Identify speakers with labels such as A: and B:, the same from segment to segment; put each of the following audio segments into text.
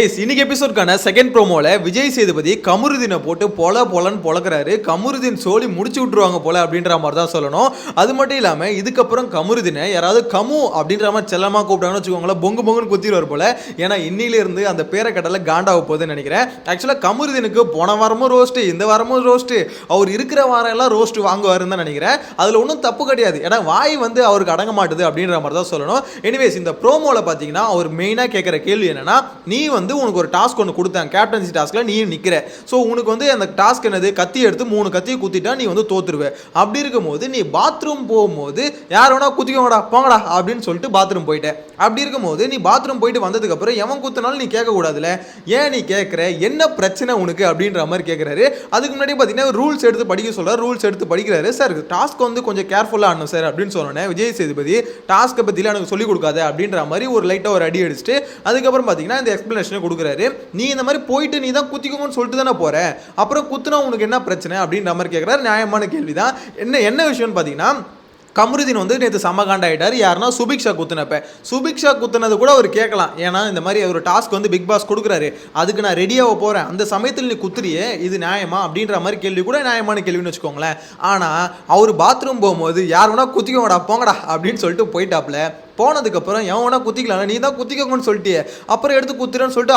A: இன்னைக்கு எபிசோட்கான செகண்ட் ப்ரோமோல விஜய் சேதுபதி கமருதீனை போட்டு பொலன்னு பொழக்கிறாரு. கமருதீன் சோலி முடிச்சு விட்டுருவாங்க போல அப்படின்ற மாதிரி தான் சொல்லணும். அது மட்டும் இல்லாம இதுக்கப்புறம் கமருதீனை யாராவது கமு அப்படின்ற மாதிரி செல்லமா கூப்பிட்டாங்கன்னு வச்சுக்கோங்களேன், பொங்கு பொங்குன்னு குத்திடுவார் போல. ஏன்னா இன்னிலிருந்து அந்த பேரை கடல காண்டாக போகுதுன்னு நினைக்கிறேன். ஆக்சுவலா கமருதீனுக்கு போன வாரமும் ரோஸ்ட், இந்த வாரமும் ரோஸ்ட், அவர் இருக்கிற வாரம் எல்லாம் ரோஸ்ட் வாங்குவாருன்னு தான் நினைக்கிறேன். அதுல ஒன்றும் தப்பு கிடையாது. ஏன்னா வாய் வந்து அவருக்கு அடங்க மாட்டுது அப்படின்ற மாதிரி தான் சொல்லணும். எனிவேஸ் இந்த ப்ரோமோல பாத்தீங்கன்னா அவர் மெயினா கேட்கிற கேள்வி என்னன்னா, நீ வந்து உனக்கு ஒரு டாஸ்க் ஒன்று கொடுத்தாங்க, கேப்டன்சி டாஸ்க்ல நீ நிக்கிற. ஸோ உனக்கு வந்து அந்த டாஸ்க் என்னது, கத்தி எடுத்து 3 கத்தியை குத்திட்டா நீ வந்து தோத்துருவ. அப்படி இருக்கும்போது நீ பாத்ரூம் போகும்போது யார் வேணா குத்திக்கோங்கடா போங்கடா அப்படின்னு சொல்லிட்டு பாத்ரூம் போயிட்டேன். அப்படி இருக்கும்போது நீ பாத்ரூம் போயிட்டு வந்ததுக்கு அப்புறம் எவன் குத்தினாலும் நீ கேட்க கூடாதுல, ஏன் நீ கேட்குற, என்ன பிரச்சனை உனக்கு அப்படின்ற மாதிரி கேட்குறாரு. அதுக்கு முன்னாடி பார்த்தீங்கன்னா ரூல்ஸ் எடுத்து படிக்க சொல்றாரு. ரூல்ஸ் எடுத்து படிக்கிறாரு. சார் டாஸ்க் வந்து கொஞ்சம் கேர்ஃபுல்லாக ஆடணும் சார் அப்படின்னு சொன்னேன். விஜய் சேதுபதி டாஸ்க்கை பற்றிலாம் எனக்கு சொல்லிக் கொடுக்காத அப்படின்ற மாதிரி ஒரு லைட்டாக ஒரு அடி அடிச்சுட்டு அதுக்கப்புறம் பார்த்தீங்கன்னா இந்த எக்ஸ்பிளனேஷனை கொடுக்குறாரு. நீ இந்த மாதிரி போயிட்டு நீ தான் குத்திக்கோங்கன்னு சொல்லிட்டு தானே போற, அப்புறம் குத்துனா உனக்கு என்ன பிரச்சனை அப்படின்ற மாதிரி கேட்குறாரு. நியாயமான கேள்வி தான். என்ன விஷயம்னு பார்த்தீங்கன்னா, கமருதீன் வந்து நேற்று சமகாண்ட் ஆகிட்டார். யாருன்னா சுபிக்ஷா குத்துனப்ப. சுபிக்ஷா குத்துனது கூட அவர் கேட்கலாம். ஏன்னா இந்த மாதிரி ஒரு டாஸ்க் வந்து பிக் பாஸ் கொடுக்குறாரு, அதுக்கு நான் ரெடியாக போகிறேன், அந்த சமயத்தில் நீ குத்துறியே இது நியாயமா அப்படின்ற மாதிரி கேள்வி கூட நியாயமான கேள்வின்னு வச்சுக்கோங்களேன். ஆனால் அவர் பாத்ரூம் போகும்போது யார் வேணா குத்திக்கோங்கடா போங்கடா அப்படின்னு சொல்லிட்டு போயிட்டாப்ல. போனதுக்கப்புறம் எவன் வேணா குத்திக்கலாம், நீ தான் குத்திக்கோங்கன்னு சொல்லிட்டியே, அப்புறம் எடுத்து குத்துறேன்னு சொல்லிட்டு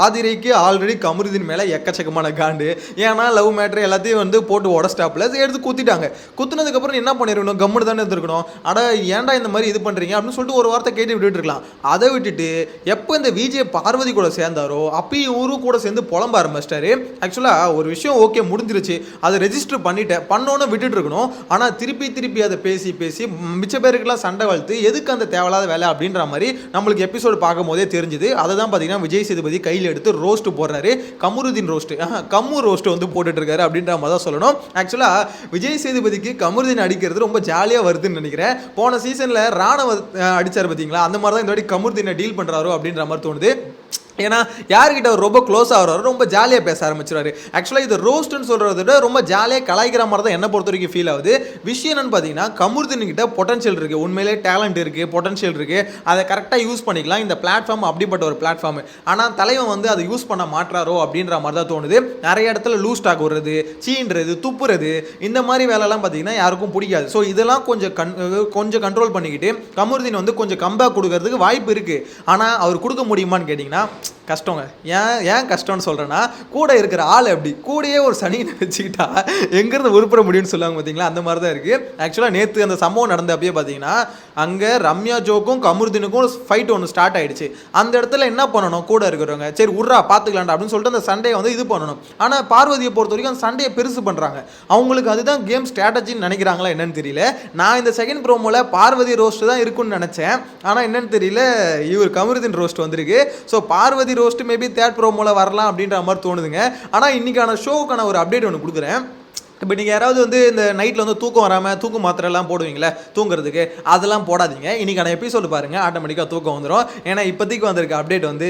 A: ஆதிரைக்கு ஆல்ரெடி கமருதீன் மேலே எக்கச்சக்கமான காண்டு. ஏன்னா லவ் மேட்ரு எல்லாத்தையும் வந்து போட்டு உடஸ்டாப்ல எடுத்து குத்திட்டாங்க. குத்துனதுக்கப்புறம் என்ன பண்ணிருக்கணும், கம்முன்னு தானே இருந்திருக்கணும். அட ஏன்டா இந்த மாதிரி இது பண்ணுறீங்க அப்படின்னு சொல்லிட்டு ஒரு வார்த்தை கேட்டு விட்டுட்டு இருக்கலாம். அதை விட்டுட்டு எப்போ இந்த விஜய் பார்வதி கூட சேர்ந்தாரோ அப்பயும் இவரும் கூட சேர்ந்து புலம்ப ஆரம்பிச்சிட்டாரு. ஆக்சுவலாக ஒரு விஷயம் ஓகே முடிஞ்சிருச்சு, அதை ரெஜிஸ்டர் பண்ணோன்னு விட்டுட்டு இருக்கணும். ஆனால் திருப்பி அதை பேசி மிச்ச பேருக்கெல்லாம் சண்டை வளர்த்து எதுக்கு அந்த தேவையில்லாத வேலை அப்படின்ற மாதிரி நம்மளுக்கு எபிசோடு பார்க்கும் போதே தெரிஞ்சுது. அதை தான் பார்த்தீங்கன்னா விஜய் சேதுபதி கையில் எடுத்து ரோஸ்ட் போடுறாரு. கமருதீன் ரோஸ்ட், கம்மு ரோஸ்ட் வந்து போட்டுட்டு இருக்காரு அப்படின்ற மாதிரி தான் சொல்லணும். ஆக்சுவலாக விஜய் சேதுபதிக்கு கமருதீன் அடிக்கிறது ரொம்ப ஜாலியாக வருதுன்னு நினைக்கிறேன். போன சீசனில் ராணுவ அடிச்சார் பார்த்தீங்களா, அந்த மாதிரி தான் இந்த வாட்டி கமருதீனை டீல் பண்ணுறாரோ அப்படின்ற மாதிரி தோணுது. ஏன்னா யார்கிட்ட அவர் ரொம்ப க்ளோஸ் ஆகிறாரோ ரொம்ப ஜாலியாக பேச ஆரம்பிச்சிருவாரு. ஆக்சுவலாக இது ரோஸ்ட்னு சொல்கிறத விட ரொம்ப ஜாலியாக கலாய்க்கிற மாதிரி தான் என்ன பொறுத்த வரைக்கும் ஃபீல் ஆகுது. விஷயம் என்னன்னு பார்த்தீங்கன்னா, கமருதீன் கிட்ட பொட்டன்ஷியல் இருக்குது, உண்மையிலே டேலண்ட் இருக்குது, பொட்டன்ஷியல் இருக்குது, அதை கரெக்டாக யூஸ் பண்ணிக்கலாம். இந்த பிளாட்ஃபார்ம் அப்படிப்பட்ட ஒரு பிளாட்ஃபார்ம். ஆனால் தலைவன் வந்து அதை யூஸ் பண்ண மாட்டாரோ அப்படின்ற மாதிரி தான் தோணுது. நிறைய இடத்துல லூஸ் டாக் விடுறது, சீன்றது, துப்புறது, இந்த மாதிரி வேலைலாம் பார்த்தீங்கன்னா யாருக்கும் பிடிக்காது. ஸோ இதெல்லாம் கொஞ்சம் கண்ட்ரோல் பண்ணிக்கிட்டு கமருதீன் வந்து கொஞ்சம் கம்பேக் கொடுக்கறதுக்கு வாய்ப்பு இருக்குது. ஆனால் அவர் கொடுக்க முடியுமான்னு கேட்டிங்கன்னா கஷ்டங்க. ஏன் கஷ்டம்னு சொல்கிறேன்னா, கூட இருக்கிற ஆள் எப்படி கூடயே ஒரு சனியை வச்சுக்கிட்டா எங்கேருந்து உருப்பட முடியும்னு சொல்லுவாங்க பார்த்தீங்களா, அந்த மாதிரி தான் இருக்குது. ஆக்சுவலாக நேற்று அந்த சம்பவம் நடந்த அப்பயே பார்த்தீங்கன்னா, அங்கே ரம்யா ஜோக்கும் கமருதீனுக்கும் ஃபைட் ஒன்று ஸ்டார்ட் ஆகிடுச்சு. அந்த இடத்துல என்ன பண்ணணும், கூட இருக்கிறவங்க சரி உர்ரா பார்த்துக்கலாண்டா அப்படின்னு சொல்லிட்டு அந்த சண்டையை வந்து இது பண்ணணும். ஆனால் பார்வதியை பொறுத்த வரைக்கும் அந்த சண்டையை பெருசு பண்ணுறாங்க. அவங்களுக்கு அதுதான் கேம் ஸ்ட்ராட்டஜின்னு நினைக்கிறாங்களா என்னன்னு தெரியல. நான் இந்த செகண்ட் ப்ரோமோவில் பார்வதி ரோஸ்ட் தான் இருக்குன்னு நினச்சேன். ஆனால் என்னன்னு தெரியல, இவர் கமருதீன் ரோஸ்ட் வந்திருக்கு. So Parvathi roast maybe third ப்ரோமோல வரலாம் அப்படின்ற மாதிரி தோணுதுங்க. ஆனால் இன்னைக்கான ஷோவுக்கான ஒரு அப்டேட் ஒன்று கொடுக்குறேன். இப்போ நீங்கள் யாராவது வந்து இந்த நைட்டில் வந்து தூக்கம் வராமல் தூக்கு மாத்திரைலாம் போடுவீங்களே தூங்குறதுக்கு, அதெல்லாம் போடாதீங்க. இன்றைக்கான எபிசோடு பாருங்கள், ஆட்டோமேட்டிக்காக தூக்கம் வந்துடும். ஏன்னா இப்போதைக்கு வந்திருக்க அப்டேட் வந்து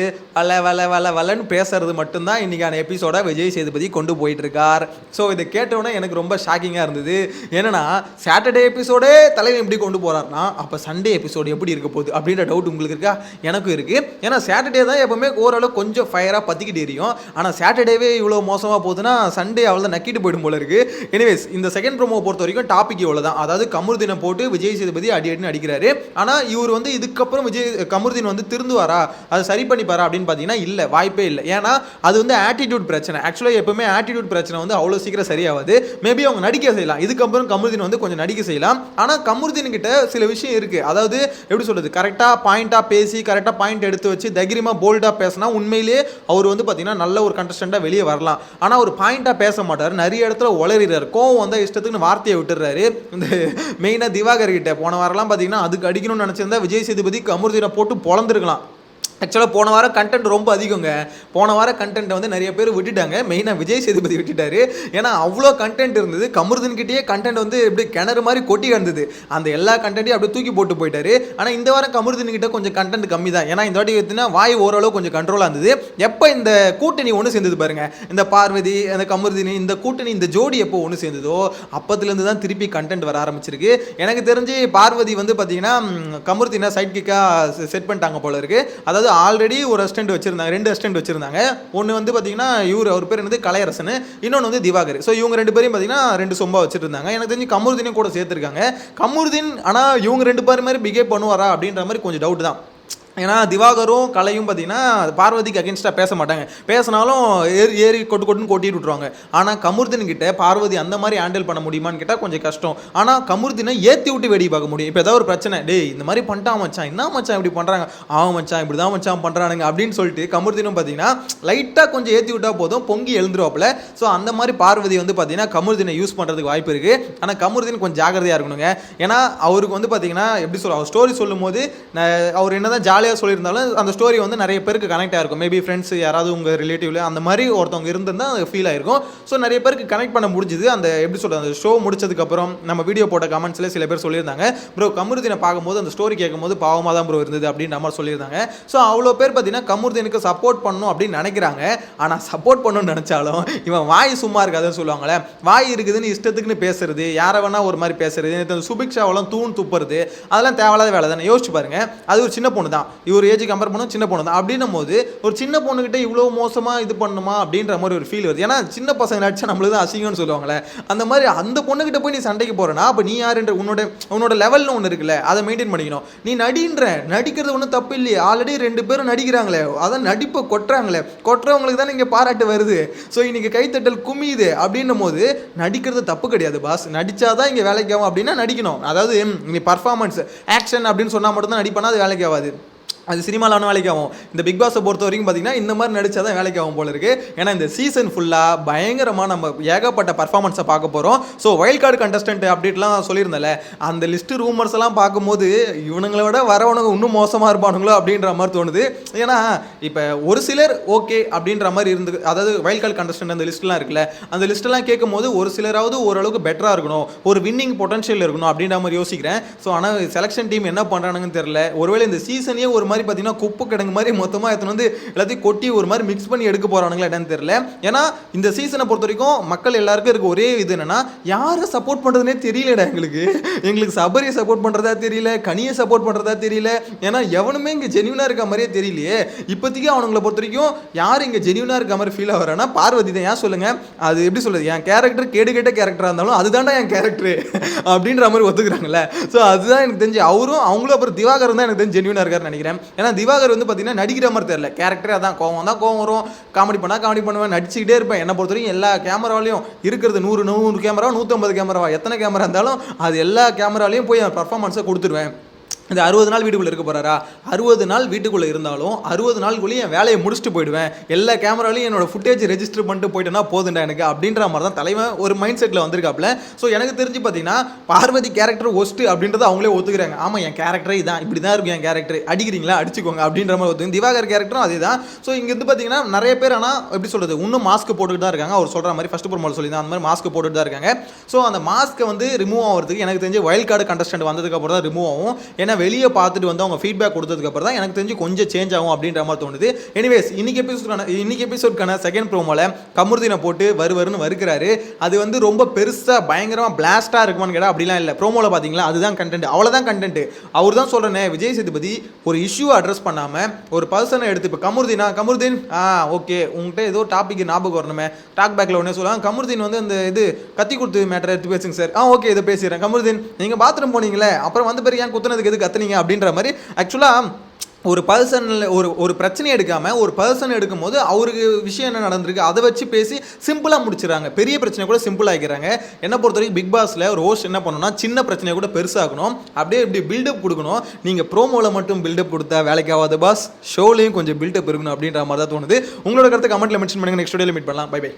A: வல்லன்னு பேசுறது மட்டும்தான் இன்றைக்கான எபிசோட விஜய் சேதுபதி கொண்டு போயிட்டுருக்கார். ஸோ இதை கேட்டோன்னே எனக்கு ரொம்ப ஷாக்கிங்காக இருந்தது. என்னன்னா சாட்டர்டே எபிசோடே தலைவன் எப்படி கொண்டு போகிறார்னா, அப்போ சண்டே எபிசோடு எப்படி இருக்க போகுது அப்படின்ற டவுட் உங்களுக்கு இருக்கா? எனக்கும் இருக்குது. ஏன்னா சாட்டர்டே தான் எப்போவுமே ஓரளவு கொஞ்சம் ஃபயராக பற்றிக்கிட்டு எரியும். ஆனால் சாட்டர்டேவே இவ்வளோ மோசமாக போகுதுன்னா சண்டே அவ்வளோ தான் நக்கிட்டு போயிடும் போல இருக்குது. எனிவேஸ் இந்த செகண்ட் ப்ரோமோ பொறுத்த வரைக்கும் டாபிக் இவ்வளவுதான். அதாவது கமருதீனை போட்டு விஜய் சேதுபதி அடின்னு அடிக்கிறாரு. ஆனால் இவர் வந்து இதுக்கப்புறம் கமருதீன் வந்து திருந்துவாரா, அதை சரி பண்ணிப்பாரா அப்படின்னு பார்த்தீங்கன்னா இல்லை, வாய்ப்பே இல்லை. ஏன்னா அது வந்து ஆட்டிடியூட் பிரச்சனை. ஆக்சுவலாக எப்பவுமே ஆட்டிடியூட் பிரச்சனை வந்து அவ்வளோ சீக்கிரம் சரியாகாது. மேபி அவங்க நடிக்க செய்யலாம், இதுக்கப்புறம் கமருதீன் வந்து கொஞ்சம் நடிக்க செய்யலாம். ஆனால் கமருதீன் கிட்ட சில விஷயம் இருக்கு. அதாவது எப்படி சொல்றது, கரெக்டாக பாயிண்டாக பேசி கரெக்டாக பாயிண்ட் எடுத்து வச்சு தைரியமாக போல்டாக பேசினா உண்மையிலேயே அவர் வந்து பார்த்தீங்கன்னா நல்ல ஒரு கண்டஸ்டண்டாக வெளியே வரலாம். ஆனால் ஒரு பாயிண்டாக பேச மாட்டார், நிறைய இடத்துல உளறி கோவம் வந்தா இஷ்டத்துக்கு வார்த்தையை விட்டுறாரு. இந்த மெயினா திவாகர் கிட்ட போன வாரம்லாம் பார்த்தீங்கன்னா அதுக்கு அடிக்கணும்னு நினைச்சிருந்தா விஜய் சேதுபதி கமருதீனை போட்டு பொழந்திருக்கலாம். ஆக்சுவலாக போன வாரம் கண்டென்ட் ரொம்ப அதிகங்க. போன வாரம் கண்டென்ட்டை வந்து நிறைய பேர் விட்டுட்டாங்க. மெயினாக விஜய் சேதுபதி விட்டுட்டாரு. ஏன்னா அவ்வளோ கண்டென்ட் இருந்தது. கமருதீன்கிட்டயே கண்டென்ட் வந்து எப்படி கிணறு மாதிரி கொட்டி கிடந்தது. அந்த எல்லா கண்டென்ட்டையும் அப்படியே தூக்கி போட்டு போயிட்டாரு. ஆனால் இந்த வாரம் கமருதீன்கிட்ட கொஞ்சம் கண்டென்ட் கம்மி தான். ஏன்னா இந்த வாட்டி பார்த்தீங்கன்னா வாய் ஓரளவு கொஞ்சம் கண்ட்ரோலாக இருந்தது. எப்போ இந்த கூட்டணி ஒன்று சேர்ந்தது பாருங்க, இந்த பார்வதி அந்த கமருதீன் இந்த கூட்டணி இந்த ஜோடி எப்போ ஒன்று சேர்ந்ததோ அப்போதுலேருந்து தான் திருப்பி கண்டென்ட் வர ஆரம்பிச்சிருக்கு. எனக்கு தெரிஞ்சு பார்வதி வந்து பார்த்தீங்கன்னா கமருதீனை சைட் கிக்காக செட் பண்ணிட்டாங்க போல இருக்கு. அதாவது அதாவது ஆல்ரெடி ஒரு அசிஸ்டன்ட் வச்சிருந்தாங்க, 2 அசிஸ்டன்ட் வச்சிருந்தாங்க. ஒன்று வந்து பார்த்தீங்கன்னா அவர் பேர் என்னது கலையரசன், இன்னொன்று வந்து திவாகர். ஸோ இவங்க 2 பேரையும் பார்த்தீங்கன்னா 2 சொம்பா வச்சுட்டு இருந்தாங்க. எனக்கு தெரிஞ்சு கமருதீனையும் கூட சேர்த்துருக்காங்க. கமருதீன் ஆனால் இவங்க 2 பேர் மாதிரி பிகேவ் பண்ணுவாரா அப்படின்ற மாதிரி கொஞ்சம் டவுட் தான். ஏன்னா திவாகரும் கலையும் பார்த்தீங்கன்னா பார்வதிக்கு அகேன்ஸ்டாக பேச மாட்டாங்க, பேசினாலும் ஏறி கொட்டுன்னு கொட்டிட்டு விட்ருவாங்க. ஆனால் கமருதீன் கிட்ட பார்வதி அந்த மாதிரி ஹேண்டில் பண்ண முடியுமான்னு கேட்டால் கொஞ்சம் கஷ்டம். ஆனால் கமருதீனை ஏற்றி விட்டு வேடி பார்க்க முடியும். இப்போ ஏதாவது ஒரு பிரச்சனை, டேய் இந்த மாதிரி பண்ணிட்டான் மச்சான், என்ன மச்சான் இப்படி பண்ணுறாங்க, மச்சான் இப்படி தான் மச்சான் பண்ணுறானுங்க அப்படின்னு சொல்லிட்டு கமருதீனும் பார்த்தீங்கன்னா லைட்டாக கொஞ்சம் ஏற்றி விட்டால் போதும் பொங்கி எழுந்துருவாப்புல. ஸோ அந்த மாதிரி பார்வதி வந்து பார்த்தீங்கன்னா கமருதீனை யூஸ் பண்ணுறதுக்கு வாய்ப்பு இருக்குது. ஆனால் கமருதீன் கொஞ்சம் ஜாகிரதையாக இருக்கணுங்க. ஏன்னா அவருக்கு வந்து பார்த்தீங்கன்னா எப்படி சொல்ல, அவர் ஸ்டோரி சொல்லும் போது அவர் என்னதான் ஜாலியாக சொல்லியிருந்தாலும் அந்த ஸ்டோரி வந்து நிறைய பேருக்கு கனெக்ட் ஆகிருக்கும். மேபி ஃப்ரெண்ட்ஸ் யாராவது உங்கள் ரிலேட்டிவ்ல அந்த மாதிரி ஒருத்தவங்க இருந்திருந்தால் அது ஃபீல் ஆயிருக்கும். ஸோ நிறைய பேருக்கு கனெக்ட் பண்ண முடிஞ்சுது. அந்த எப்படி சொல்கிறது, அந்த ஷோ முடிச்சதுக்கப்புறம் நம்ம வீடியோ போட்ட கமெண்ட்ஸில் சில பேர் சொல்லியிருந்தாங்க, ப்ரோ கமருதீனை பார்க்கும்போது அந்த ஸ்டோரி கேட்கும்போது பாவமாக தான் ப்ரோ இருந்தது அப்படின்ற மாதிரி சொல்லியிருந்தாங்க. ஸோ அவ்வளோ பேர் பார்த்தீங்கன்னா கமருதீனுக்கு சப்போர்ட் பண்ணணும் அப்படின்னு நினைக்கிறாங்க. ஆனால் சப்போர்ட் பண்ணணும்னு நினச்சாலும் இவன் வாய் சும்மா இருக்காதுன்னு சொல்லுவாங்களே, வாய் இருக்குதுன்னு இஷ்டத்துக்குன்னு பேசுறது, யாரை வேணா ஒரு மாதிரி பேசுறது, சுபிக்ஷாவெல்லாம் தூண் துப்புறது, அதெல்லாம் தேவையில்லாத வேலை தானே. யோசிச்சு பாருங்க, அது ஒரு சின்ன பொண்ணு தான், இவர் ஏஜ் கம்பேர் பண்ண சின்ன பொண்ணு தான். அப்படின்னும் போது ஒரு சின்ன பொண்ணுகிட்ட இவ்வளோ மோசமாக இது பண்ணுமா அப்படின்ற மாதிரி ஒரு ஃபீல் வருது. ஏன்னா சின்ன பசங்க நடிச்சா நம்மளுக்கு தான் அசிங்கம்னு சொல்லுவாங்களே, அந்த மாதிரி அந்த பொண்ணுகிட்ட போய் நீ சண்டைக்கு போறேன்னா அப்போ நீ யாருன்ற உன்னோட லெவல்னு ஒன்று இருக்குல்ல, அதை மெயின்டைன் பண்ணிக்கணும். நீ நடிக்கிறது ஒன்றும் தப்பு இல்லையே, ஆல்ரெடி 2 பேரும் நடிக்கிறாங்களே, அதான் நடிப்பை கொட்டுறாங்களே, கொட்டுறவங்களுக்கு தானே இங்கே பாராட்டு வருது. ஸோ இன்னைக்கு கைத்தட்டல் குமியுது அப்படின்னும் போது நடிக்கிறது தப்பு கிடையாது பாஸ், நடிச்சாதான் இங்கே வேலைக்கு ஆகும் அப்படின்னா நடிக்கணும். அதாவது நீ பர்ஃபார்மன்ஸ் ஆக்ஷன் அப்படின்னு சொன்னால் மட்டும்தான் நடிப்பானா அது வேலைக்கு ஆகாது, அது சினிமாவில் வேலைக்கு ஆகும். இந்த பிக் பாஸை பொறுத்த வரைக்கும் பார்த்தீங்கன்னா இந்த மாதிரி நடிச்சா தான் வேலைக்கு ஆகும் போல இருக்கு. ஏன்னா இந்த சீசன் ஃபுல்லாக பயங்கரமாக நம்ம ஏகப்பட்ட பர்ஃபார்மன்ஸை பார்க்க போகிறோம். ஸோ வைல்ட் கார்டு கண்டஸ்டன்ட் அப்படின்லாம் சொல்லியிருந்தேன்ல, அந்த லிஸ்ட்டு ரூமர்ஸ் எல்லாம் பார்க்கும்போது இவனுங்களை விட வரவனுங்க இன்னும் மோசமாக இருப்பானுங்களோ அப்படின்ற மாதிரி தோணுது. ஏன்னா இப்போ ஒரு சிலர் ஓகே அப்படின்ற மாதிரி இருந்து, அதாவது வைல்ட் கார்டு கண்டஸ்டன்ட் அந்த லிஸ்ட்லாம் இருக்குல்ல, அந்த லிஸ்ட்டெல்லாம் கேட்கும் போது ஒரு சிலராவது ஓரளவுக்கு பெட்டராக இருக்கணும், ஒரு வின்னிங் பொட்டன்ஷியல் இருக்கணும் அப்படின்ற மாதிரி யோசிக்கிறேன். ஸோ ஆனால் செலெக்ஷன் டீம் என்ன பண்ணுறானுங்கன்னு தெரியல. ஒருவேளை இந்த சீசனே ஒரு மாதிரி பார்த்தீங்கன்னா குப்பை கிடங்கு மாதிரி மொத்தமாக எடுத்துன்னு வந்து எல்லாத்தையும் கொட்டி ஒரு மாதிரி மிக்ஸ் பண்ணி எடுக்க போகிறானுங்களா என்னன்னு தெரியல. ஏன்னா இந்த சீசனை பொறுத்த வரைக்கும் மக்கள் எல்லாருக்கும் இருக்க ஒரே இது என்னன்னா, யாரை சப்போர்ட் பண்ணுறதுனே தெரியலடா எங்களுக்கு சபரியை சப்போர்ட் பண்ணுறதா தெரியல, கனியை சப்போர்ட் பண்ணுறதா தெரியல. ஏன்னா எவனுமே இங்கே ஜென்யூனாக இருக்க மாதிரியே தெரியலையே. இப்போதைக்கு அவனுங்களை பொறுத்த வரைக்கும் யார் இங்கே ஜென்யூனாக இருக்க மாதிரி ஃபீல் ஆகிறான்னா பார்வதி தான். ஏன் சொல்லுங்க, அது எப்படி சொல்றது, என் கேரக்டர் கேட்ட கேரக்டராக இருந்தாலும் அதுதான்டா என் கேரக்டர் அப்படின்ற மாதிரி ஒத்துக்கிறாங்கல்ல. ஸோ அதுதான் எனக்கு தெரிஞ்சு அவங்களும் அப்புறம் திவாகர் தான் எனக்கு தெரிஞ்சு ஜென்யூனாக இருக்காருன்னு நினைக்கிறேன். ஏன்னா திவாகர் வந்து பார்த்தீங்கன்னா நடிக்கிற மாதிரி தெரியல, கேரக்டரே அதான், கோவம் வரும், காமெடி பண்ணுவேன், நடிச்சுக்கிட்டே இருப்பேன். என்னை பொறுத்த வரைக்கும் எல்லா கேமராலையும் இருக்கிறது 100 கேமரா 150 கேமராவா எத்தனை கேமரா இருந்தாலும் அது எல்லா கேமராலையும் போய் பர்ஃபார்மன்ஸை கொடுத்துருவேன். இந்த 60 நாள் வீட்டுக்குள்ளே இருக்க போகிறாரா, 60 நாள் வீட்டுக்குள்ளே இருந்தாலும் 60 நாளுக்குள்ளேயும் என் வேலையை முடிச்சுட்டு போயிடுவேன், எல்லா கேமராலையும் என்னோட ஃபுட்டேஜ் ரெஜிஸ்டர் பண்ணிட்டு போயிட்டேன்னா போதுண்டா எனக்கு அப்படின்ற மாதிரி தான் தலைவன் ஒரு மைண்ட் செட்டில் வந்திருக்காப்புல. ஸோ எனக்கு தெரிஞ்சு பார்த்தீங்கன்னா பார்வதி கேரக்டர் ஒஸ்ட்டு அப்படின்றத அவங்களே ஒத்துக்கிறாங்க. ஆமாம் என் கேரக்டரே இதான், இப்படி தான் இருக்கும் என் கேரக்டர், அடிக்கிறீங்களா அடிச்சுக்கோங்க அப்படின்ற மாதிரி ஒத்துங்க. திவாகர் கேரக்டரும் அதே தான். ஸோ இங்கேருந்து பார்த்தீங்கன்னா நிறைய பேர் ஆனால் எப்படி சொல்கிறது, இன்னும் மாஸ்க் போட்டுக்கிட்டு தான் இருக்காங்க. அவர் சொல்கிற மாதிரி ஃபஸ்ட்டு ப்ரோமோல சொல்லியிருந்தேன், அந்த மாதிரி மாஸ்க் போட்டுட்டு தான் இருக்காங்க. ஸோ அந்த மாஸ்க்கை வந்து ரிமூவ் ஆகிறதுக்கு எனக்கு தெரிஞ்சு வைல்ட் கார்டு கண்டஸ்டன்ட் வந்ததுக்கப்புறம் தான் ரிமூவ் ஆகும். ஏன்னா வெளியே பார்த்துட்டு வந்து அவங்க ஃபீட்பேக் கொடுத்ததுக்கப்புறம் தான் எனக்கு தெரிஞ்சு கொஞ்சம் சேஞ்ச் ஆகும் அப்படின்ற மாதிரி தோணுது. எனிவேஸ் இன்னைக்கு எபிசோட்கான செகண்ட் ப்ரோமோல கமருதீனை போட்டு வருவருன்னு வருகிறாரு. அது வந்து ரொம்ப பெருசாக பயங்கரமாக பிளாஸ்டாக இருக்குமான்னு கேட்டால் அப்படிலாம் இல்லை. ப்ரோமோவில் பார்த்தீங்களா, அதுதான் கண்டென்ட், அவ்வளோதான் கண்டென்ட். அவர் தான் சொல்கிறேன், விஜய் சேதுபதி ஒரு இஷ்யூவை அட்ரஸ் பண்ணாமல் ஒரு பர்சனை எடுத்து, இப்போ கமருதீன் ஓகே உங்கள்கிட்ட ஏதோ டாபிக் ஞாபகம் வரணுமே, டாக் பேக்கில் ஒன்றே சொல்லலாம், கமருதீன் வந்து அந்த இது கத்தி கொடுத்து மேட்டரை எடுத்து பேசுங்க சார், ஓகே இதை பேசுகிறேன். கமருதீன் நீங்கள் பாத்ரூம் போனீங்களே, அப்புறம் வந்து பிறகு ஏன் குத்துனதுக்கு எது கத்துனீங்க அப்படின்ற மாதிரி. ஆக்சுவலாக ஒரு பர்சனில் ஒரு பிரச்சனை எடுக்காமல் ஒரு பர்சன் எடுக்கும்போது அவருக்கு விஷயம் என்ன நடந்திருக்கு அதை வச்சு பேசி சிம்பிளாக முடிச்சிடறாங்க. பெரிய பிரச்சனை கூட சிம்பிள் ஆகிக்கிறாங்க. என்ன பொறுத்த வரைக்கும் பிக் பாஸில் ஒரு ஹோஸ்ட் என்ன பண்ணணும்னா சின்ன பிரச்சனையை கூட பெருசாகணும், அப்படியே இப்படி பில்டப் கொடுக்கணும். நீங்கள் ப்ரோமோவில் மட்டும் பில்டப் கொடுத்தா வேலைக்கு ஆகாது பாஸ், ஷோலையும் கொஞ்சம் பில்டப் இருக்கணும் அப்படின்ற மாதிரி தான் தோணுது. உங்களோட கருத்தை கமெண்ட்டில் மென்ஷன் பண்ணுங்கள். நெக்ஸ்ட் வீடியோவில் மீட் பண்ணலாம். Bye by.